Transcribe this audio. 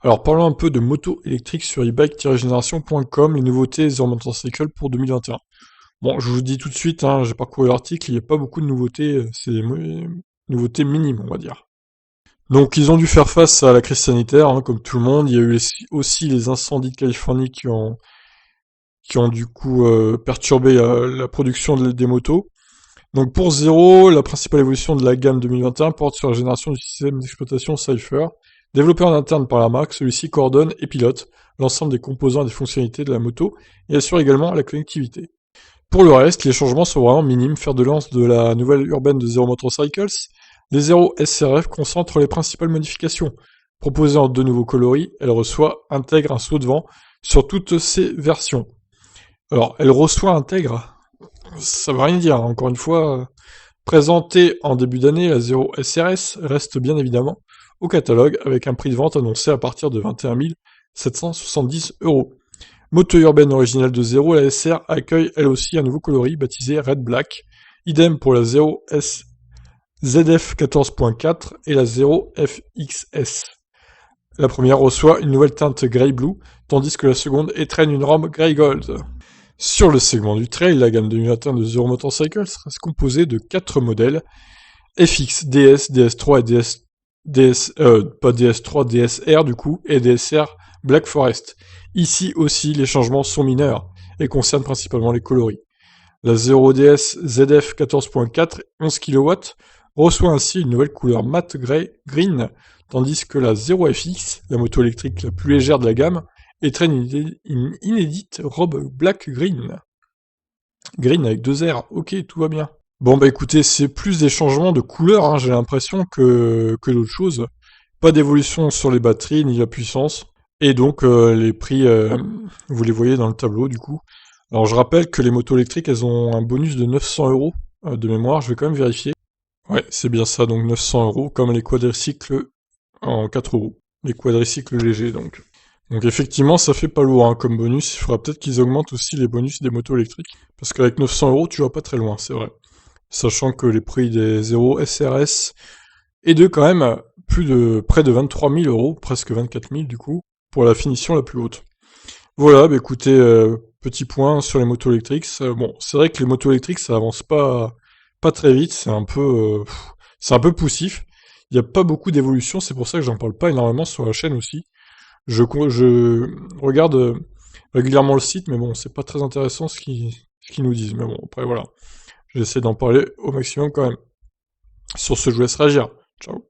Alors parlons un peu de moto électrique sur e-bike-génération.com, les nouveautés Zero Motorcycle pour 2021. Bon, je vous dis tout de suite, hein, j'ai parcouru l'article, il n'y a pas beaucoup de nouveautés, c'est des nouveautés minimes, on va dire. Donc ils ont dû faire face à la crise sanitaire, hein, comme tout le monde. Il y a eu aussi les incendies de Californie qui ont du coup perturbé la production des motos. Donc pour Zero, la principale évolution de la gamme 2021 porte sur la génération du système d'exploitation Cypher. Développé en interne par la marque, celui-ci coordonne et pilote l'ensemble des composants et des fonctionnalités de la moto et assure également la connectivité. Pour le reste, les changements sont vraiment minimes. Fer de lance de la nouvelle urbaine de Zero Motorcycles, les Zero SRF concentrent les principales modifications. Proposée en deux nouveaux coloris, intègre un saut de vent sur toutes ses versions. Alors, intègre, ça veut rien dire, hein. Encore une fois, présentée en début d'année, la Zero SRS reste bien évidemment au catalogue avec un prix de vente annoncé à partir de 21 770 €. Moto urbaine originale de Zero, la SR accueille elle aussi un nouveau coloris baptisé Red Black. Idem pour la Zero S ZF 14.4 et la Zero FXS. La première reçoit une nouvelle teinte Grey Blue, tandis que la seconde étrenne une robe Grey Gold. Sur le segment du trail, la gamme 2021 de Zero Motorcycles reste composée de 4 modèles FX, DS, DS3 et pas DS3, DSR du coup, et DSR Black Forest. Ici aussi, les changements sont mineurs et concernent principalement les coloris. La 0DS ZF 14.4, 11 kW, reçoit ainsi une nouvelle couleur mat green, tandis que la 0FX, la moto électrique la plus légère de la gamme, étraîne une inédite robe black green. Green avec deux R, ok, tout va bien. Bon bah écoutez, c'est plus des changements de couleur, hein, j'ai l'impression que d'autres choses. Pas d'évolution sur les batteries ni la puissance. Et donc les prix, vous les voyez dans le tableau du coup. Alors je rappelle que les motos électriques, elles ont un bonus de 900 € de mémoire, je vais quand même vérifier. Ouais, c'est bien ça, donc 900 € comme les quadricycles en 4 euros. Les quadricycles légers donc. Donc effectivement, ça fait pas lourd hein, comme bonus. Il faudra peut-être qu'ils augmentent aussi les bonus des motos électriques. Parce qu'avec 900 € tu vas pas très loin, c'est vrai. Sachant que les prix des 0 SRS est de quand même près de 23 000 €, presque 24 000 du coup, pour la finition la plus haute. Voilà, bah écoutez, petit point sur les motos électriques. Bon, c'est vrai que les motos électriques, ça avance pas très vite, c'est un peu poussif. Il n'y a pas beaucoup d'évolution, c'est pour ça que j'en parle pas énormément sur la chaîne aussi. Je regarde régulièrement le site, mais bon, c'est pas très intéressant ce qu'ils nous disent. Mais bon, après voilà, j'essaie d'en parler au maximum quand même. Sur ce, je vous laisse réagir. Ciao.